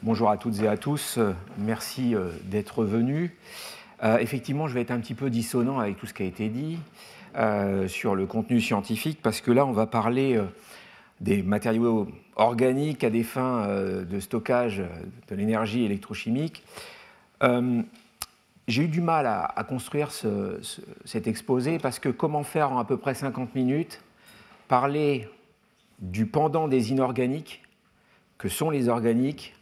Bonjour à toutes et à tous, merci d'être venus. Effectivement, je vais être un petit peu dissonant avec tout ce qui a été dit sur le contenu scientifique, parce que là, on va parler des matériaux organiques à des fins de stockage de l'énergie électrochimique. J'ai eu du mal à construire cet exposé, parce que comment faire en à peu près 50 minutes parler du pendant des inorganiques, que sont les organiques,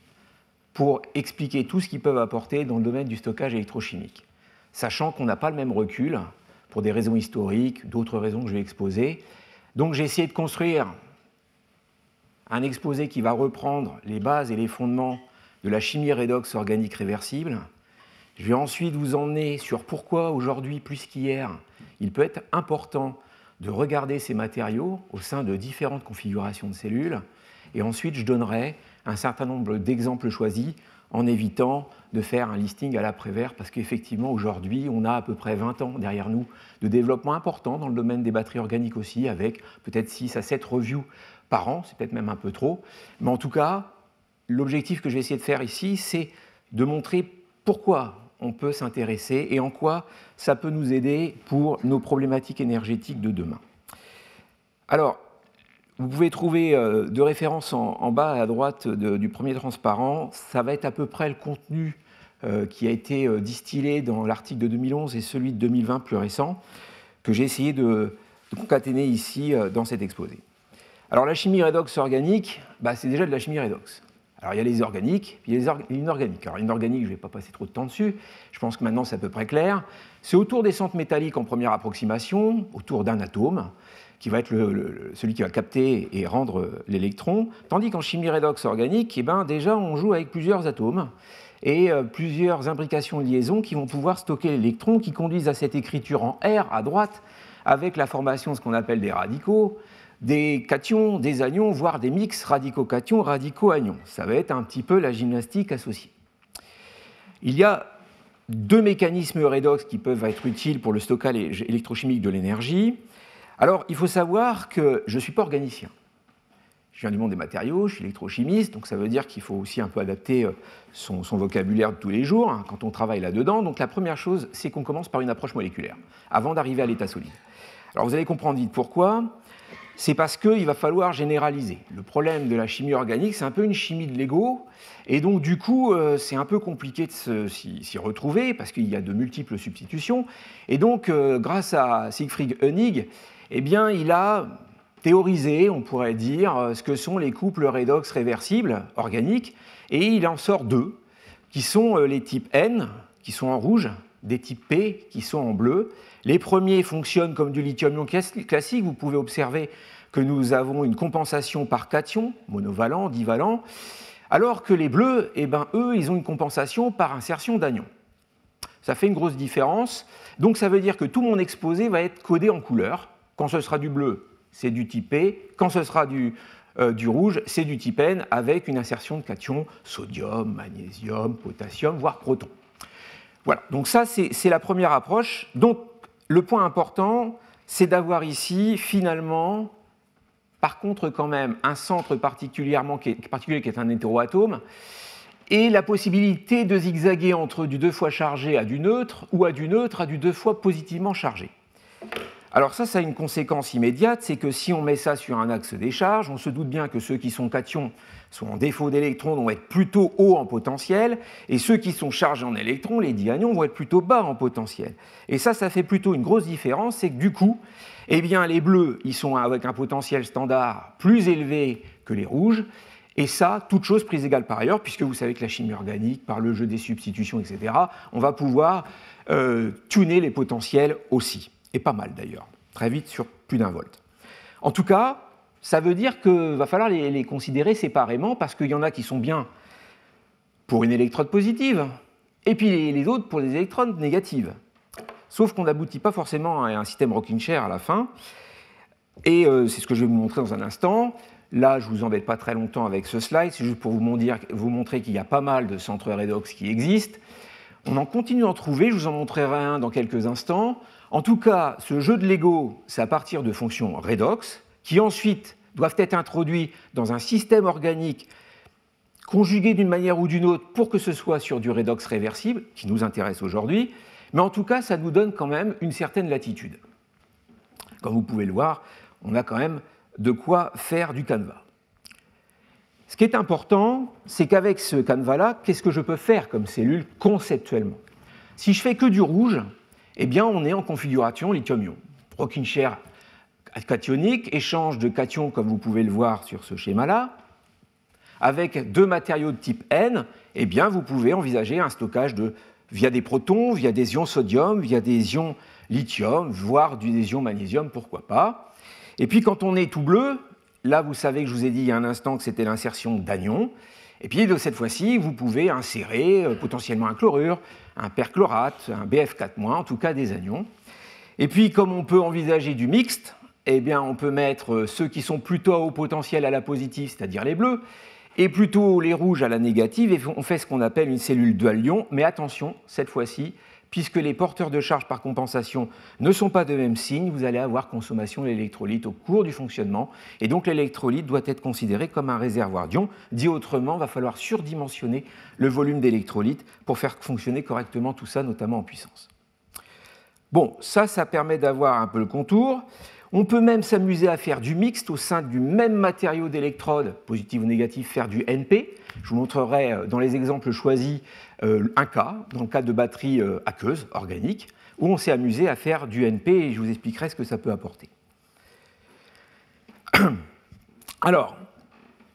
pour expliquer tout ce qu'ils peuvent apporter dans le domaine du stockage électrochimique, sachant qu'on n'a pas le même recul, pour des raisons historiques, d'autres raisons que je vais exposer. Donc j'ai essayé de construire un exposé qui va reprendre les bases et les fondements de la chimie redox organique réversible. Je vais ensuite vous emmener sur pourquoi aujourd'hui, plus qu'hier, il peut être important de regarder ces matériaux au sein de différentes configurations de cellules. Et ensuite, je donnerai un certain nombre d'exemples choisis en évitant de faire un listing à l'après-vert, parce qu'effectivement, aujourd'hui, on a à peu près 20 ans derrière nous de développement important dans le domaine des batteries organiques aussi, avec peut-être 6 à 7 reviews par an, c'est peut-être même un peu trop. Mais en tout cas, l'objectif que je vais essayer de faire ici, c'est de montrer pourquoi on peut s'intéresser et en quoi ça peut nous aider pour nos problématiques énergétiques de demain. Alors, vous pouvez trouver de références en bas à droite du premier transparent. Ça va être à peu près le contenu qui a été distillé dans l'article de 2011 et celui de 2020 plus récent, que j'ai essayé de concaténer ici dans cet exposé. Alors la chimie redox organique, c'est déjà de la chimie redox. Alors il y a les organiques, puis il y a les inorganiques. Alors inorganique, je ne vais pas passer trop de temps dessus, je pense que maintenant c'est à peu près clair. C'est autour des centres métalliques en première approximation, autour d'un atome, qui va être celui qui va capter et rendre l'électron, tandis qu'en chimie redox organique, déjà on joue avec plusieurs atomes et plusieurs imbrications de liaison qui vont pouvoir stocker l'électron, qui conduisent à cette écriture en R à droite, avec la formation de ce qu'on appelle des radicaux, des cations, des anions, voire des mix radicaux-cations, radicaux-anions. Ça va être un petit peu la gymnastique associée. Il y a deux mécanismes redox qui peuvent être utiles pour le stockage électrochimique de l'énergie. Alors, il faut savoir que je ne suis pas organicien. Je viens du monde des matériaux, je suis électrochimiste, donc ça veut dire qu'il faut aussi un peu adapter son vocabulaire de tous les jours quand on travaille là-dedans. Donc la première chose, c'est qu'on commence par une approche moléculaire, avant d'arriver à l'état solide. Alors vous allez comprendre vite pourquoi. C'est parce qu'il va falloir généraliser. Le problème de la chimie organique, c'est un peu une chimie de Lego, et donc du coup, c'est un peu compliqué de s'y retrouver, parce qu'il y a de multiples substitutions. Et donc, grâce à Siegfried Hoenig, il a théorisé, on pourrait dire, ce que sont les couples redox réversibles organiques, et il en sort deux, qui sont les types N, qui sont en rouge, des types P, qui sont en bleu. Les premiers fonctionnent comme du lithium-ion classique. Vous pouvez observer que nous avons une compensation par cation, monovalent, divalent, alors que les bleus, eux, ils ont une compensation par insertion d'anions. Ça fait une grosse différence. Donc ça veut dire que tout mon exposé va être codé en couleur. Quand ce sera du bleu, c'est du type P. Quand ce sera du rouge, c'est du type N, avec une insertion de cations sodium, magnésium, potassium, voire proton. Voilà, donc ça, c'est la première approche. Donc, le point important, c'est d'avoir ici, finalement, par contre, quand même, un centre particulier qui est un hétéroatome, et la possibilité de zigzaguer entre du 2 fois chargé à du neutre, ou à du neutre à du 2 fois positivement chargé. Alors ça a une conséquence immédiate, c'est que si on met ça sur un axe des charges, on se doute bien que ceux qui sont cations sont en défaut d'électrons, vont être plutôt hauts en potentiel, et ceux qui sont chargés en électrons, les dianions, vont être plutôt bas en potentiel. Et ça fait plutôt une grosse différence, c'est que du coup, les bleus, ils sont avec un potentiel standard plus élevé que les rouges, et ça, toute chose prise égale par ailleurs, puisque vous savez que la chimie organique, par le jeu des substitutions, etc., on va pouvoir tuner les potentiels aussi. Et pas mal d'ailleurs, très vite sur plus d'1 volt. En tout cas, ça veut dire qu'il va falloir les considérer séparément, parce qu'il y en a qui sont bien pour une électrode positive, et puis les autres pour des électrodes négatives. Sauf qu'on n'aboutit pas forcément à un système rocking chair à la fin, et c'est ce que je vais vous montrer dans un instant. Là, je ne vous embête pas très longtemps avec ce slide, c'est juste pour vous montrer qu'il y a pas mal de centres redox qui existent. On en continue d'en trouver, je vous en montrerai un dans quelques instants. En tout cas, ce jeu de Lego, c'est à partir de fonctions redox, qui ensuite doivent être introduites dans un système organique conjuguées d'une manière ou d'une autre pour que ce soit sur du redox réversible, qui nous intéresse aujourd'hui, mais en tout cas, ça nous donne quand même une certaine latitude. Comme vous pouvez le voir, on a quand même de quoi faire du canevas. Ce qui est important, c'est qu'avec ce canevas-là, qu'est-ce que je peux faire comme cellule conceptuellement? Si je fais que du rouge, eh bien, on est en configuration lithium-ion. Rocking chair cationique, échange de cations, comme vous pouvez le voir sur ce schéma-là. Avec deux matériaux de type N, eh bien, vous pouvez envisager un stockage via des protons, via des ions sodium, via des ions lithium, voire des ions magnésium, pourquoi pas. Et puis, quand on est tout bleu, là, vous savez que je vous ai dit il y a un instant que c'était l'insertion d'anions. Et puis, de cette fois-ci, vous pouvez insérer potentiellement un chlorure, un perchlorate, un BF4-, en tout cas des anions. Et puis, comme on peut envisager du mixte, eh bien, on peut mettre ceux qui sont plutôt à haut potentiel à la positive, c'est-à-dire les bleus, et plutôt les rouges à la négative, et on fait ce qu'on appelle une cellule dual-ion. Mais attention, cette fois-ci, puisque les porteurs de charge par compensation ne sont pas de même signe, vous allez avoir consommation de l'électrolyte au cours du fonctionnement, et donc l'électrolyte doit être considéré comme un réservoir d'ions. Dit autrement, il va falloir surdimensionner le volume d'électrolyte pour faire fonctionner correctement tout ça, notamment en puissance. Bon, ça permet d'avoir un peu le contour. On peut même s'amuser à faire du mixte au sein du même matériau d'électrode, positif ou négatif, faire du NP. Je vous montrerai dans les exemples choisis un cas, dans le cas de batteries aqueuses, organiques, où on s'est amusé à faire du NP et je vous expliquerai ce que ça peut apporter. Alors,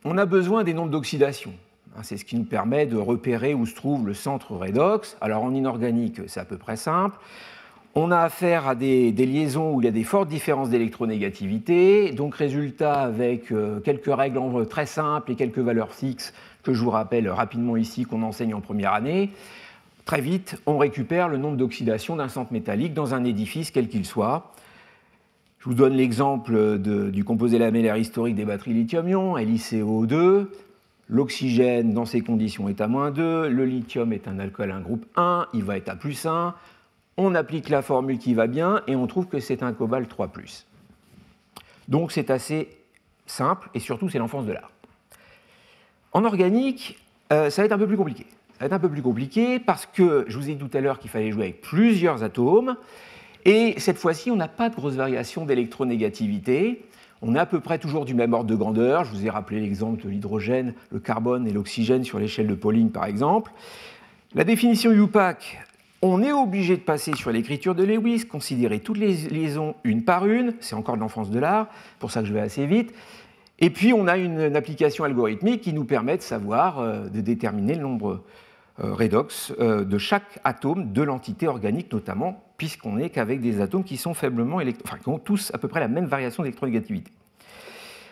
on a besoin des nombres d'oxydation. C'est ce qui nous permet de repérer où se trouve le centre redox. Alors en inorganique, c'est à peu près simple. On a affaire à des liaisons où il y a des fortes différences d'électronégativité, donc résultat avec quelques règles très simples et quelques valeurs fixes que je vous rappelle rapidement ici qu'on enseigne en première année. Très vite, on récupère le nombre d'oxydation d'un centre métallique dans un édifice quel qu'il soit. Je vous donne l'exemple du composé lamellaire historique des batteries lithium-ion, LiCO2. L'oxygène, dans ces conditions, est à -2. Le lithium est un alcool, un groupe 1, il va être à +1. On applique la formule qui va bien et on trouve que c'est un cobalt 3+. Donc c'est assez simple et surtout c'est l'enfance de l'art. En organique, ça va être un peu plus compliqué. Ça va être un peu plus compliqué parce que je vous ai dit tout à l'heure qu'il fallait jouer avec plusieurs atomes et cette fois-ci on n'a pas de grosse variation d'électronégativité. On est à peu près toujours du même ordre de grandeur. Je vous ai rappelé l'exemple de l'hydrogène, le carbone et l'oxygène sur l'échelle de Pauling par exemple. La définition UPAC, on est obligé de passer sur l'écriture de Lewis, considérer toutes les liaisons une par une, c'est encore de l'enfance de l'art, pour ça que je vais assez vite. Et puis on a une application algorithmique qui nous permet de savoir, de déterminer le nombre redox de chaque atome de l'entité organique, notamment, puisqu'on n'est qu'avec des atomes qui sont faiblement qui ont tous à peu près la même variation d'électronégativité.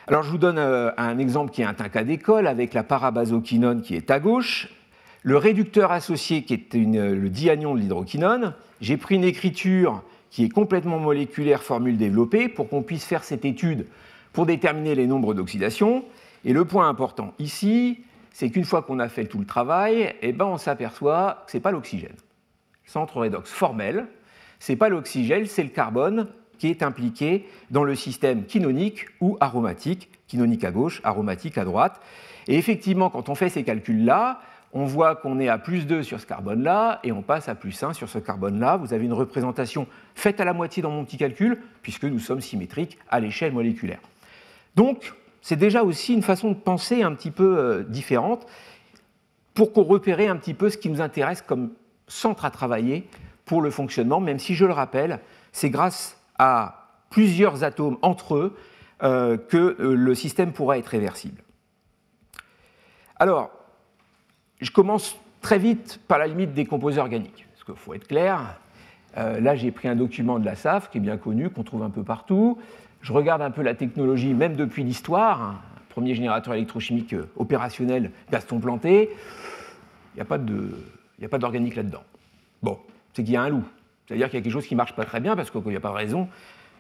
Alors je vous donne un exemple qui est un cas d'école avec la parabasoquinone qui est à gauche. Le réducteur associé, qui est le dianion de l'hydroquinone, j'ai pris une écriture qui est complètement moléculaire, formule développée, pour qu'on puisse faire cette étude pour déterminer les nombres d'oxydation. Et le point important ici, c'est qu'une fois qu'on a fait tout le travail, eh ben on s'aperçoit que ce n'est pas l'oxygène. Centre redox formel, ce n'est pas l'oxygène, c'est le carbone qui est impliqué dans le système quinonique ou aromatique, quinonique à gauche, aromatique à droite. Et effectivement, quand on fait ces calculs-là, on voit qu'on est à +2 sur ce carbone-là et on passe à +1 sur ce carbone-là. Vous avez une représentation faite à la moitié dans mon petit calcul, puisque nous sommes symétriques à l'échelle moléculaire. Donc, c'est déjà aussi une façon de penser un petit peu différente pour qu'on repère un petit peu ce qui nous intéresse comme centre à travailler pour le fonctionnement, même si, je le rappelle, c'est grâce à plusieurs atomes entre eux que le système pourra être réversible. Alors, je commence très vite par la limite des composés organiques, parce qu'il faut être clair. Là, j'ai pris un document de la SAF, qui est bien connu, qu'on trouve un peu partout. Je regarde un peu la technologie, même depuis l'histoire. Premier générateur électrochimique opérationnel, Gaston Planté. Il n'y a pas d'organique là-dedans. Bon, c'est qu'il y a un loup. C'est-à-dire qu'il y a quelque chose qui ne marche pas très bien, parce qu'il n'y a pas de raison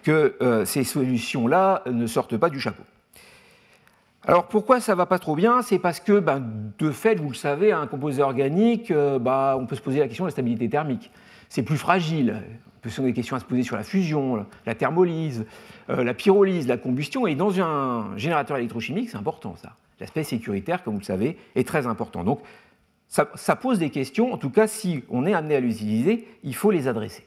que ces solutions-là ne sortent pas du chapeau. Alors pourquoi ça ne va pas trop bien? C'est parce que, de fait, vous le savez, un composé organique, on peut se poser la question de la stabilité thermique. C'est plus fragile, Ce sont des questions à se poser sur la fusion, la thermolyse, la pyrolyse, la combustion. Et dans un générateur électrochimique, c'est important ça. L'aspect sécuritaire, comme vous le savez, est très important. Donc ça pose des questions. En tout cas, si on est amené à l'utiliser, il faut les adresser.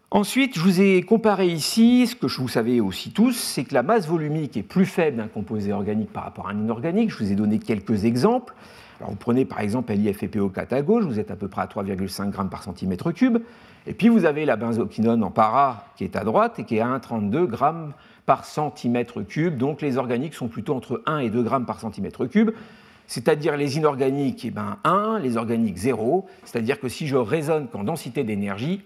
Ensuite, je vous ai comparé ici, ce que vous savez aussi tous, c'est que la masse volumique est plus faible d'un composé organique par rapport à un inorganique. Je vous ai donné quelques exemples. Alors, vous prenez par exemple LiFePO4 à gauche, vous êtes à peu près à 3,5 g par centimètre cube. Et puis vous avez la benzoquinone en para qui est à droite et qui est à 1,32 g par centimètre cube. Donc les organiques sont plutôt entre 1 et 2 g par centimètre cube. C'est-à-dire les inorganiques, 1, les organiques 0. C'est-à-dire que si je raisonne qu'en densité d'énergie,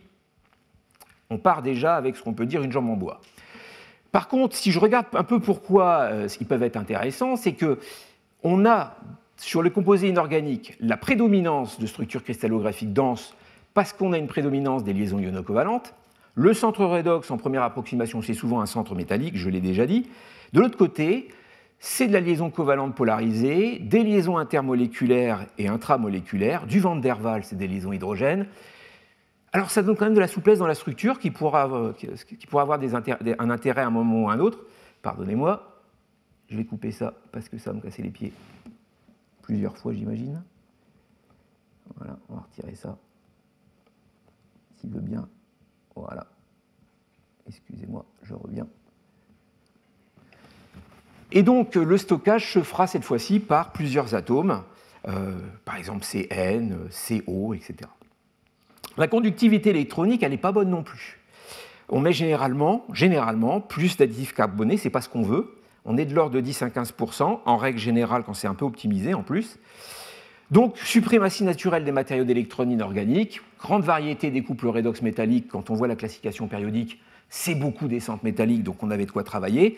on part déjà avec ce qu'on peut dire une jambe en bois. Par contre, si je regarde un peu pourquoi ils peuvent être intéressants, c'est qu'on a sur le composé inorganique la prédominance de structures cristallographiques denses parce qu'on a une prédominance des liaisons iono-covalentes. Le centre redox, en première approximation, c'est souvent un centre métallique, je l'ai déjà dit. De l'autre côté, c'est de la liaison covalente polarisée, des liaisons intermoléculaires et intramoléculaires, du van der Waals, c'est des liaisons hydrogènes. Alors ça donne quand même de la souplesse dans la structure qui pourra avoir un intérêt à un moment ou à un autre. Pardonnez-moi, je vais couper ça parce que ça va me casser les pieds plusieurs fois, j'imagine. Voilà, on va retirer ça, s'il veut bien. Voilà. Excusez-moi, je reviens. Et donc le stockage se fera cette fois-ci par plusieurs atomes, par exemple CN, CO, etc. La conductivité électronique, elle n'est pas bonne non plus. On met généralement plus d'additifs carbonés, ce n'est pas ce qu'on veut. On est de l'ordre de 10 à 15%, en règle générale quand c'est un peu optimisé en plus. Donc, suprématie naturelle des matériaux d'électrons inorganiques, grande variété des couples redox métalliques. Quand on voit la classification périodique, c'est beaucoup des centres métalliques, donc on avait de quoi travailler.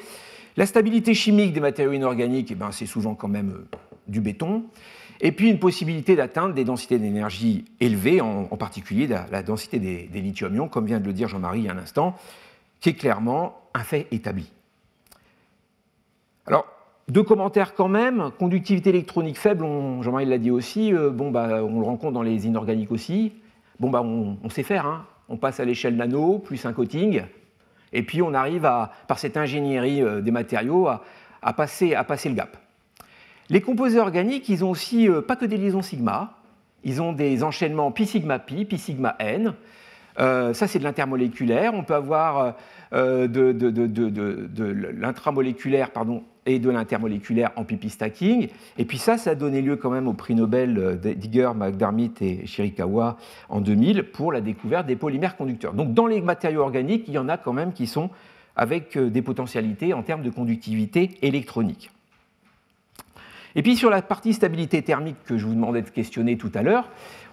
La stabilité chimique des matériaux inorganiques, c'est souvent quand même du béton. Et puis une possibilité d'atteindre des densités d'énergie élevées, en particulier la densité des lithium-ions, comme vient de le dire Jean-Marie il y a un instant, qui est clairement un fait établi. Alors, deux commentaires quand même. Conductivité électronique faible, Jean-Marie l'a dit aussi, on le rencontre dans les inorganiques aussi. On sait faire, hein. On passe à l'échelle nano, plus un coating, et puis on arrive, par cette ingénierie des matériaux, à passer le gap. Les composés organiques, ils ont aussi pas que des liaisons sigma, ils ont des enchaînements pi sigma pi, pi sigma n. Ça, c'est de l'intermoléculaire. On peut avoir de l'intramoléculaire et de l'intermoléculaire en pi-pi stacking. Et puis ça a donné lieu quand même au prix Nobel d'Igor, McDermott et Shirakawa en 2000 pour la découverte des polymères conducteurs. Donc dans les matériaux organiques, il y en a quand même qui sont avec des potentialités en termes de conductivité électronique. Et puis sur la partie stabilité thermique que je vous demandais de questionner tout à l'heure,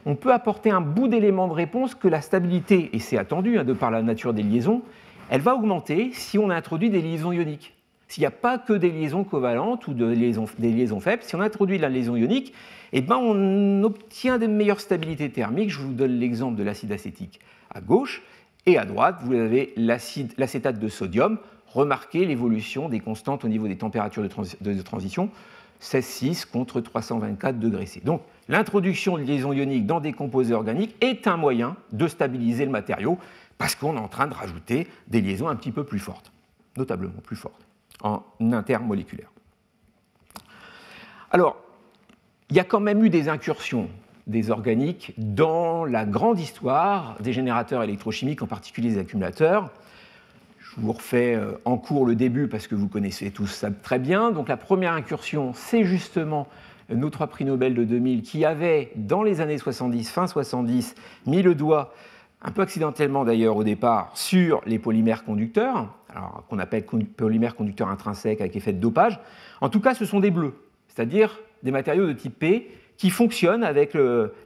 on peut apporter un bout d'élément de réponse que la stabilité, et c'est attendu de par la nature des liaisons, elle va augmenter si on introduit des liaisons ioniques. S'il n'y a pas que des liaisons covalentes ou des liaisons faibles, si on introduit de la liaison ionique, on obtient de meilleures stabilités thermiques. Je vous donne l'exemple de l'acide acétique à gauche, et à droite, vous avez l'acétate de sodium. Remarquez l'évolution des constantes au niveau des températures de transition. 16,6 contre 324 degrés C. Donc l'introduction de liaisons ioniques dans des composés organiques est un moyen de stabiliser le matériau parce qu'on est en train de rajouter des liaisons un petit peu plus fortes, notablement plus fortes, en intermoléculaire. Alors, il y a quand même eu des incursions des organiques dans la grande histoire des générateurs électrochimiques, en particulier des accumulateurs. Je vous refais en cours le début parce que vous connaissez tous ça très bien. Donc la première incursion, c'est justement nos 3 prix Nobel de 2000 qui avaient, dans les années 70, fin 70, mis le doigt, un peu accidentellement d'ailleurs au départ, sur les polymères conducteurs, alors qu'on appelle polymères conducteurs intrinsèques avec effet de dopage. En tout cas, ce sont des bleus, c'est-à-dire des matériaux de type P qui fonctionnent avec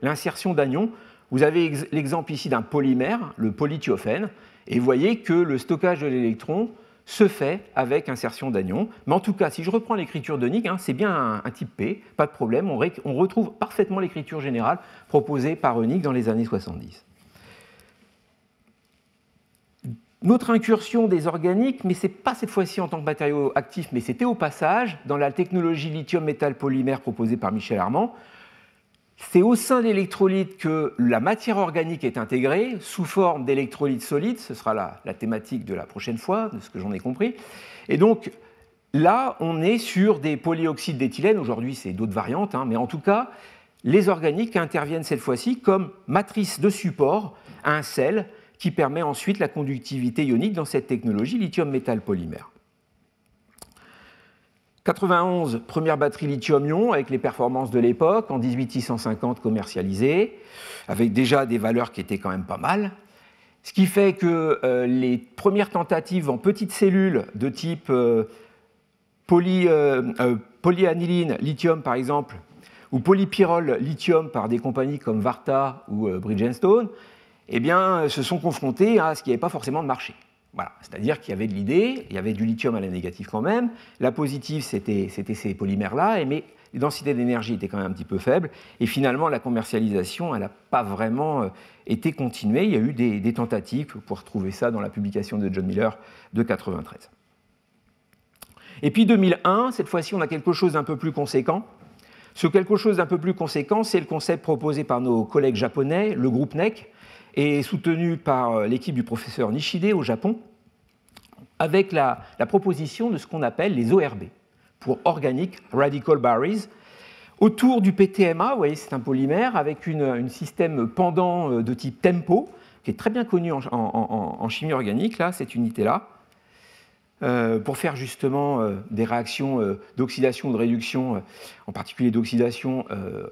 l'insertion d'anions. Vous avez l'exemple ici d'un polymère, le polythiophène, et vous voyez que le stockage de l'électron se fait avec insertion d'anions. Mais en tout cas, si je reprends l'écriture de Nick, c'est bien un type P, pas de problème, on retrouve parfaitement l'écriture générale proposée par Nick dans les années 70. Notre incursion des organiques, mais ce n'est pas cette fois-ci en tant que matériau actif, mais c'était au passage dans la technologie lithium-métal polymère proposée par Michel Armand. c'est au sein de l'électrolyte que la matière organique est intégrée sous forme d'électrolyte solide. Ce sera la thématique de la prochaine fois, de ce que j'en ai compris. Et donc, là, on est sur des polyoxydes d'éthylène. Aujourd'hui, c'est d'autres variantes, mais en tout cas, les organiques interviennent cette fois-ci comme matrice de support à un sel qui permet ensuite la conductivité ionique dans cette technologie lithium-métal polymère. 91, première batterie lithium-ion avec les performances de l'époque, en 18650 commercialisée, avec déjà des valeurs qui étaient quand même pas mal. Ce qui fait que les premières tentatives en petites cellules de type polyaniline lithium par exemple, ou polypyrrole lithium par des compagnies comme Varta ou Bridgestone, eh bien, se sont confrontées à ce qui n'avait pas forcément de marché. Voilà. C'est-à-dire qu'il y avait de l'idée, il y avait du lithium à la négative quand même, la positive c'était ces polymères-là, mais les densités d'énergie étaient quand même un petit peu faibles, et finalement la commercialisation elle n'a pas vraiment été continuée. Il y a eu des tentatives, vous pouvez retrouver ça dans la publication de John Miller de 1993. Et puis 2001, cette fois-ci on a quelque chose d'un peu plus conséquent. Ce quelque chose d'un peu plus conséquent, c'est le concept proposé par nos collègues japonais, le groupe NEC, et soutenu par l'équipe du professeur Nishide au Japon, avec la proposition de ce qu'on appelle les ORB, pour Organic Radical Barriers, autour du PTMA. Vous voyez, c'est un polymère avec un système pendant de type TEMPO, qui est très bien connu en chimie organique, là, cette unité-là, pour faire justement des réactions d'oxydation ou de réduction, en particulier d'oxydation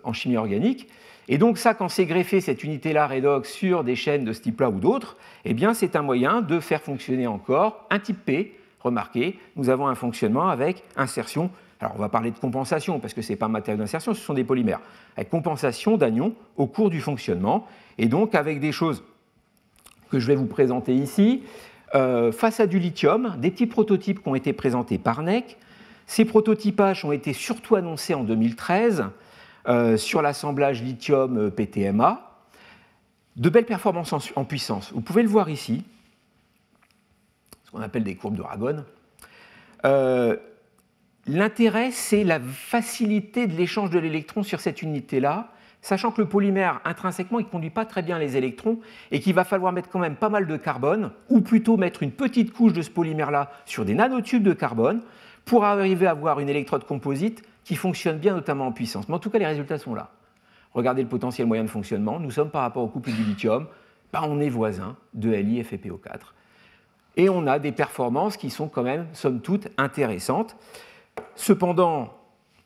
en chimie organique. Et donc ça, quand c'est greffé, cette unité-là redox sur des chaînes de ce type-là ou d'autres, eh bien c'est un moyen de faire fonctionner encore un type P. Remarquez, nous avons un fonctionnement avec insertion. Alors on va parler de compensation, parce que ce n'est pas un matériau d'insertion, ce sont des polymères. Avec compensation d'anions au cours du fonctionnement, et donc avec des choses que je vais vous présenter ici. Face à du lithium, des petits prototypes qui ont été présentés par NEC. Ces prototypages ont été surtout annoncés en 2013 sur l'assemblage lithium-PTMA. De belles performances en puissance. Vous pouvez le voir ici, ce qu'on appelle des courbes de Ragone. L'intérêt, c'est la facilité de l'échange de l'électron sur cette unité-là, sachant que le polymère, intrinsèquement, il ne conduit pas très bien les électrons et qu'il va falloir mettre quand même pas mal de carbone, ou plutôt mettre une petite couche de ce polymère-là sur des nanotubes de carbone pour arriver à avoir une électrode composite qui fonctionne bien, notamment en puissance. Mais en tout cas, les résultats sont là. Regardez le potentiel moyen de fonctionnement. Nous sommes par rapport au couple du lithium, on est voisins de Li et FePO4. Et on a des performances qui sont quand même, somme toute, intéressantes. Cependant,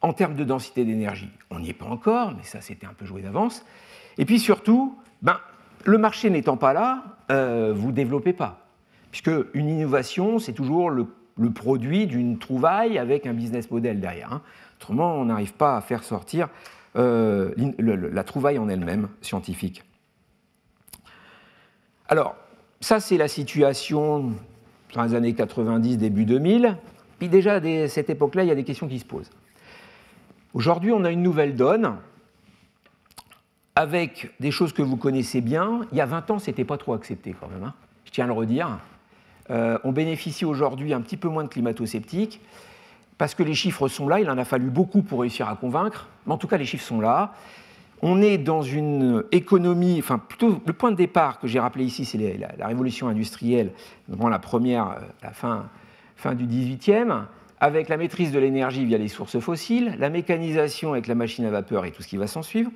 en termes de densité d'énergie, on n'y est pas encore, mais ça c'était un peu joué d'avance. Et puis surtout, le marché n'étant pas là, vous ne développez pas. Puisque une innovation, c'est toujours le produit d'une trouvaille avec un business model derrière. Autrement, on n'arrive pas à faire sortir la trouvaille en elle-même scientifique. Alors, ça c'est la situation dans les années 90, début 2000. Puis déjà, à cette époque-là, il y a des questions qui se posent. Aujourd'hui, on a une nouvelle donne avec des choses que vous connaissez bien. Il y a 20 ans, ce n'était pas trop accepté quand même, je tiens à le redire. On bénéficie aujourd'hui un petit peu moins de climato-sceptiques parce que les chiffres sont là, il en a fallu beaucoup pour réussir à convaincre, mais en tout cas, les chiffres sont là. On est dans une économie, enfin plutôt le point de départ que j'ai rappelé ici, c'est la révolution industrielle, notamment la première, la fin du 18e, avec la maîtrise de l'énergie via les sources fossiles, la mécanisation avec la machine à vapeur et tout ce qui va s'en suivre,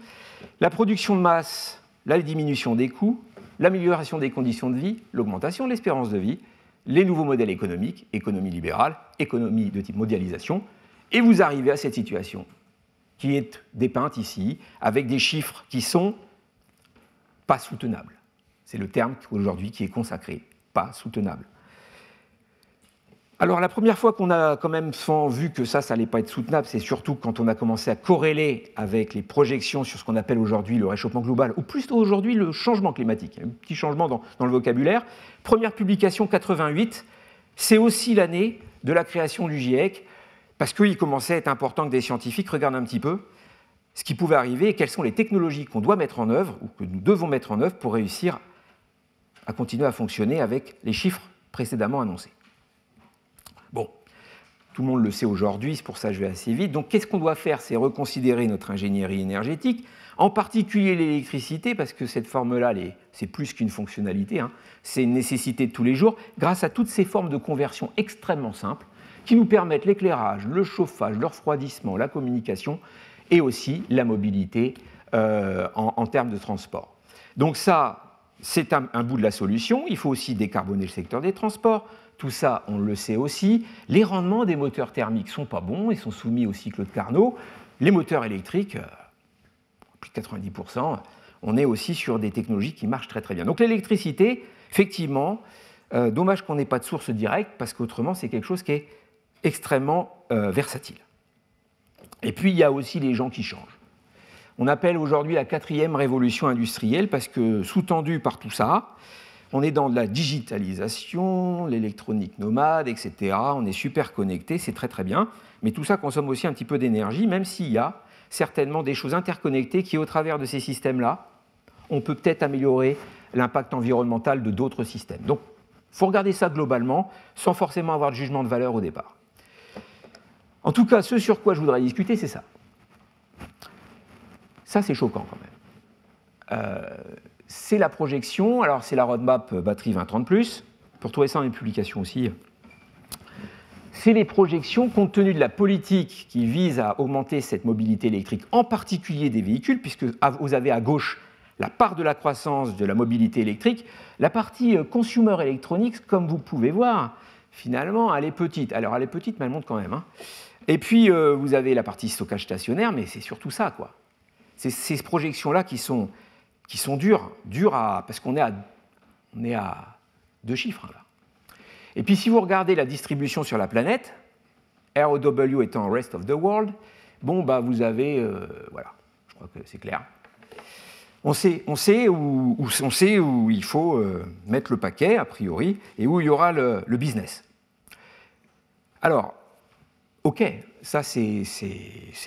la production de masse, la diminution des coûts, l'amélioration des conditions de vie, l'augmentation de l'espérance de vie, les nouveaux modèles économiques, économie libérale, économie de type mondialisation, et vous arrivez à cette situation qui est dépeinte ici, avec des chiffres qui sont pas soutenables. C'est le terme aujourd'hui qui est consacré, pas soutenable. Alors la première fois qu'on a quand même vu que ça n'allait pas être soutenable, c'est surtout quand on a commencé à corréler avec les projections sur ce qu'on appelle aujourd'hui le réchauffement global, ou plus aujourd'hui le changement climatique. Il y a un petit changement dans le vocabulaire. Première publication 88, c'est aussi l'année de la création du GIEC, parce qu'il commençait à être important que des scientifiques regardent un petit peu ce qui pouvait arriver et quelles sont les technologies qu'on doit mettre en œuvre, ou que nous devons mettre en œuvre pour réussir à continuer à fonctionner avec les chiffres précédemment annoncés. Bon, tout le monde le sait aujourd'hui, c'est pour ça que je vais assez vite. Donc qu'est-ce qu'on doit faire? C'est reconsidérer notre ingénierie énergétique en particulier l'électricité, parce que cette forme-là, c'est plus qu'une fonctionnalité, hein, c'est une nécessité de tous les jours, grâce à toutes ces formes de conversion extrêmement simples qui nous permettent l'éclairage, le chauffage, le refroidissement, la communication et aussi la mobilité en termes de transport. Donc ça, c'est un bout de la solution. Il faut aussi décarboner le secteur des transports. Tout ça, on le sait aussi. Les rendements des moteurs thermiques ne sont pas bons, ils sont soumis au cycle de Carnot. Les moteurs électriques, plus de 90%, on est aussi sur des technologies qui marchent très très bien. Donc l'électricité, effectivement, dommage qu'on n'ait pas de source directe, parce qu'autrement, c'est quelque chose qui est extrêmement versatile. Et puis, il y a aussi les gens qui changent. On appelle aujourd'hui la 4e révolution industrielle, parce que, sous-tendu par tout ça, on est dans de la digitalisation, l'électronique nomade, etc. On est super connecté, c'est très très bien, mais tout ça consomme aussi un petit peu d'énergie, même s'il y a certainement des choses interconnectées qui, au travers de ces systèmes-là, on peut peut-être améliorer l'impact environnemental de d'autres systèmes. Donc, il faut regarder ça globalement, sans forcément avoir de jugement de valeur au départ. En tout cas, ce sur quoi je voudrais discuter, c'est ça. Ça, c'est choquant quand même. C'est la projection, alors c'est la roadmap batterie 2030+, pour trouver ça dans les publications aussi. C'est les projections compte tenu de la politique qui vise à augmenter cette mobilité électrique, en particulier des véhicules, puisque vous avez à gauche la part de la croissance de la mobilité électrique. La partie consumer electronics, comme vous pouvez voir, finalement, elle est petite. Alors, elle est petite, mais elle monte quand même. Hein. Et puis, vous avez la partie stockage stationnaire, mais c'est surtout ça, quoi. C'est ces projections-là qui sont dures parce qu'on est à 2 chiffres, là. Et puis, si vous regardez la distribution sur la planète, ROW étant Rest of the World, bon, bah, vous avez, voilà, je crois que c'est clair. On sait où il faut mettre le paquet, a priori, et où il y aura le business. Alors, ok, ça c'est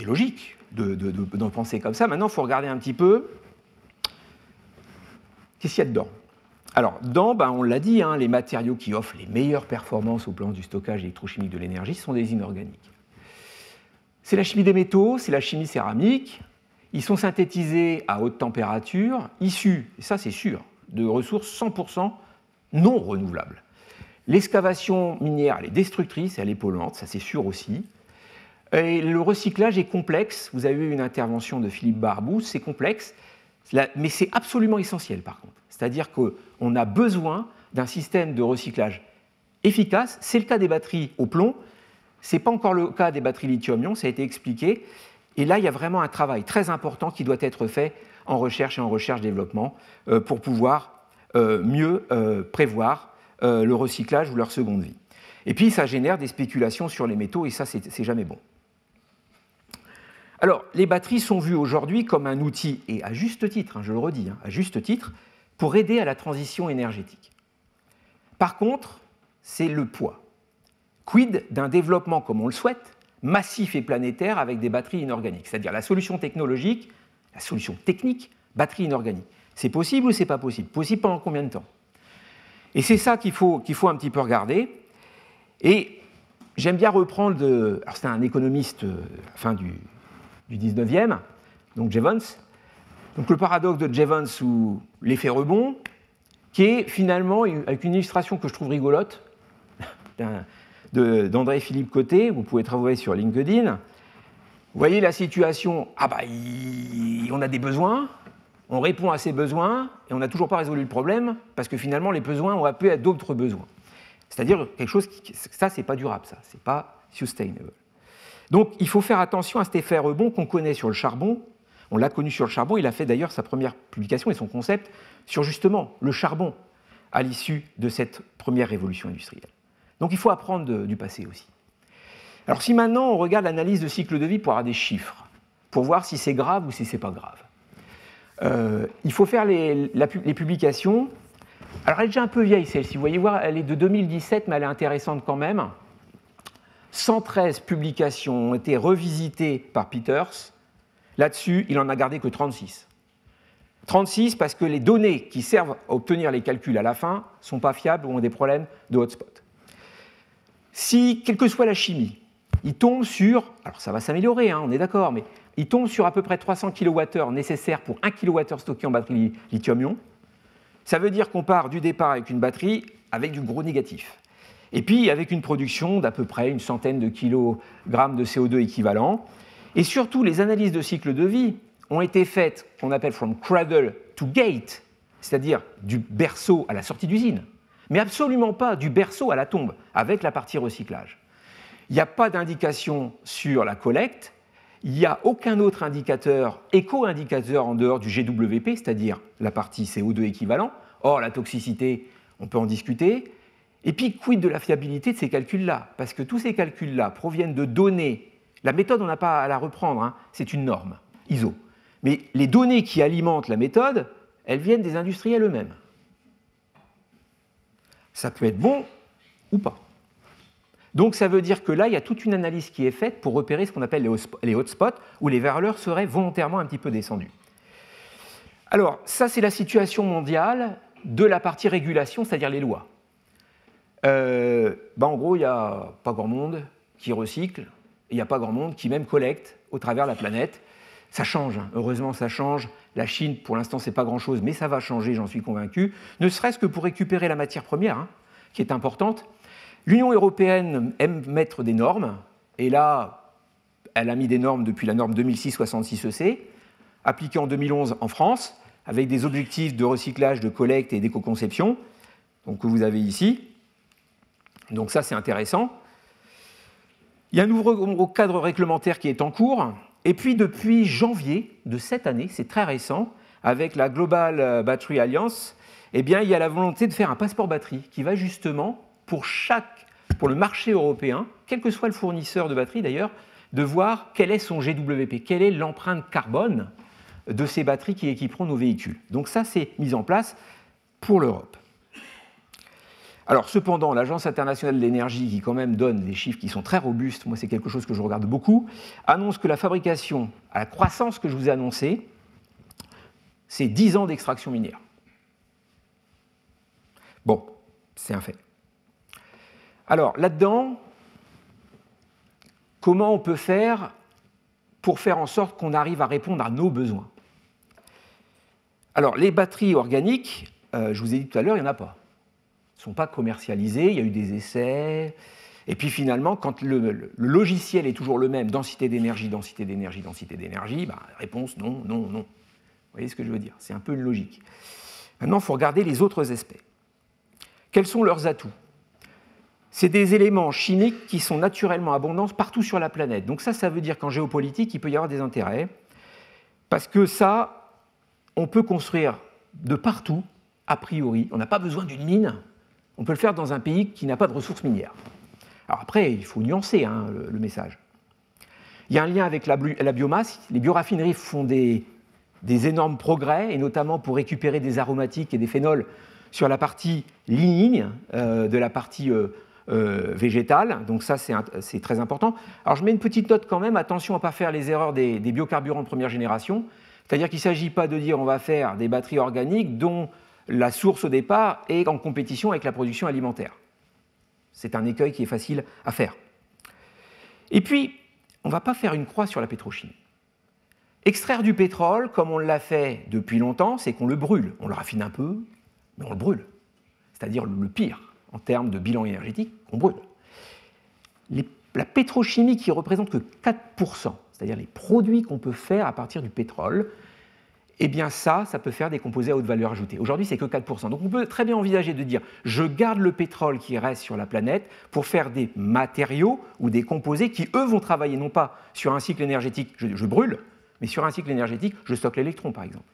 logique d'en penser comme ça. Maintenant, il faut regarder un petit peu qu'est-ce qu'il y a dedans. Alors, dedans, ben, on l'a dit, hein, les matériaux qui offrent les meilleures performances au plan du stockage électrochimique de l'énergie sont des inorganiques. C'est la chimie des métaux, c'est la chimie céramique. Ils sont synthétisés à haute température, issus, et ça c'est sûr, de ressources 100% non renouvelables. L'excavation minière, elle est destructrice, elle est polluante, ça c'est sûr aussi. Et le recyclage est complexe. Vous avez eu une intervention de Philippe Barbou, c'est complexe, mais c'est absolument essentiel par contre. C'est-à-dire qu'on a besoin d'un système de recyclage efficace. C'est le cas des batteries au plomb, ce n'est pas encore le cas des batteries lithium-ion, ça a été expliqué. Et là, il y a vraiment un travail très important qui doit être fait en recherche et en recherche-développement pour pouvoir mieux prévoir le recyclage ou leur seconde vie. Et puis, ça génère des spéculations sur les métaux, et ça, c'est jamais bon. Alors, les batteries sont vues aujourd'hui comme un outil, et à juste titre, hein, je le redis, hein, à juste titre, pour aider à la transition énergétique. Par contre, c'est le poids. Quid d'un développement, comme on le souhaite, massif et planétaire avec des batteries inorganiques, c'est-à-dire la solution technologique, la solution technique, batterie inorganique. C'est possible ou c'est pas possible? Possible pendant combien de temps? Et c'est ça qu'il faut un petit peu regarder. Et j'aime bien reprendre alors c'est un économiste fin du 19e, donc Jevons. Donc le paradoxe de Jevons ou l'effet rebond, qui est finalement, avec une illustration que je trouve rigolote, d'André-Philippe Côté, vous pouvez trouver sur LinkedIn. Vous voyez la situation, on a des besoins, on répond à ces besoins, et on n'a toujours pas résolu le problème, parce que finalement, les besoins ont appelé à d'autres besoins. C'est-à-dire quelque chose ça, c'est pas durable, ça, c'est pas sustainable. Donc, il faut faire attention à cet effet rebond qu'on connaît sur le charbon. On l'a connu sur le charbon, il a fait d'ailleurs sa première publication et son concept sur justement le charbon à l'issue de cette première révolution industrielle. Donc il faut apprendre du passé aussi. Alors si maintenant on regarde l'analyse de cycle de vie pour avoir des chiffres, pour voir si c'est grave ou si c'est pas grave, il faut faire les publications. Alors elle est déjà un peu vieille celle-ci, vous voyez voir, elle est de 2017 mais elle est intéressante quand même. 113 publications ont été revisitées par Peters. Là-dessus, il n'en a gardé que 36. 36 parce que les données qui servent à obtenir les calculs à la fin ne sont pas fiables ou ont des problèmes de hotspot. Si, quelle que soit la chimie, il tombe sur, alors ça va s'améliorer, hein, on est d'accord, mais il tombe sur à peu près 300 kWh nécessaires pour 1 kWh stocké en batterie lithium-ion. Ça veut dire qu'on part du départ avec une batterie avec du gros négatif. Et puis avec une production d'à peu près une centaine de kilogrammes de CO2 équivalent. Et surtout, les analyses de cycle de vie ont été faites, qu'on appelle from cradle to gate, c'est-à-dire du berceau à la sortie d'usine, mais absolument pas du berceau à la tombe, avec la partie recyclage. Il n'y a pas d'indication sur la collecte, il n'y a aucun autre indicateur, éco-indicateur en dehors du GWP, c'est-à-dire la partie CO2 équivalent. Or, la toxicité, on peut en discuter. Et puis, quid de la fiabilité de ces calculs-là? Parce que tous ces calculs-là proviennent de données. La méthode, on n'a pas à la reprendre, hein, c'est une norme, ISO. Mais les données qui alimentent la méthode, elles viennent des industriels eux-mêmes. Ça peut être bon ou pas. Donc ça veut dire que là, il y a toute une analyse qui est faite pour repérer ce qu'on appelle les hotspots, où les valeurs seraient volontairement un petit peu descendues. Alors, ça, c'est la situation mondiale de la partie régulation, c'est-à-dire les lois. En gros, il n'y a pas grand monde qui recycle, et il n'y a pas grand monde qui même collecte au travers de la planète. Ça change, hein. Heureusement ça change. La Chine, pour l'instant, ce n'est pas grand-chose, mais ça va changer, j'en suis convaincu, ne serait-ce que pour récupérer la matière première, hein, qui est importante. L'Union européenne aime mettre des normes, et là, elle a mis des normes depuis la norme 2006-66EC, appliquée en 2011 en France, avec des objectifs de recyclage, de collecte et d'éco-conception, donc que vous avez ici. Donc ça, c'est intéressant. Il y a un nouveau cadre réglementaire qui est en cours, et puis depuis janvier de cette année, c'est très récent, avec la Global Battery Alliance, eh bien, il y a la volonté de faire un passeport batterie qui va justement pour le marché européen, quel que soit le fournisseur de batterie d'ailleurs, de voir quel est son GWP, quelle est l'empreinte carbone de ces batteries qui équiperont nos véhicules. Donc ça, c'est mis en place pour l'Europe. Alors cependant, l'Agence internationale de l'énergie, qui quand même donne des chiffres qui sont très robustes, moi c'est quelque chose que je regarde beaucoup, annonce que la fabrication, à la croissance que je vous ai annoncée, c'est 10 ans d'extraction minière. Bon, c'est un fait. Alors, là-dedans, comment on peut faire pour faire en sorte qu'on arrive à répondre à nos besoins? Alors, les batteries organiques, je vous ai dit tout à l'heure, il n'y en a pas. Elles ne sont pas commercialisées, il y a eu des essais. Et puis finalement, quand le logiciel est toujours le même, densité d'énergie, densité d'énergie, densité d'énergie, réponse non, non, non. Vous voyez ce que je veux dire? C'est un peu une logique. Maintenant, il faut regarder les autres aspects. Quels sont leurs atouts? C'est des éléments chimiques qui sont naturellement abondants partout sur la planète. Donc ça veut dire qu'en géopolitique, il peut y avoir des intérêts, parce que ça, on peut construire de partout, a priori. On n'a pas besoin d'une mine, on peut le faire dans un pays qui n'a pas de ressources minières. Alors après, il faut nuancer le message. Il y a un lien avec la biomasse. Les bioraffineries font des énormes progrès, et notamment pour récupérer des aromatiques et des phénols sur la partie lignine de la partie végétale. Donc ça, c'est très important. Alors je mets une petite note quand même, attention à ne pas faire les erreurs des biocarburants de première génération, c'est-à-dire qu'il ne s'agit pas de dire on va faire des batteries organiques dont la source au départ est en compétition avec la production alimentaire. C'est un écueil qui est facile à faire. Et puis, on ne va pas faire une croix sur la pétrochimie. Extraire du pétrole, comme on l'a fait depuis longtemps, c'est qu'on le brûle. On le raffine un peu, mais on le brûle. C'est-à-dire le pire en termes de bilan énergétique, on brûle. La pétrochimie qui représente que 4%, c'est-à-dire les produits qu'on peut faire à partir du pétrole, eh bien ça peut faire des composés à haute valeur ajoutée. Aujourd'hui, c'est que 4%. Donc on peut très bien envisager de dire je garde le pétrole qui reste sur la planète pour faire des matériaux ou des composés qui, eux, vont travailler non pas sur un cycle énergétique, je brûle, mais sur un cycle énergétique, je stocke l'électron, par exemple.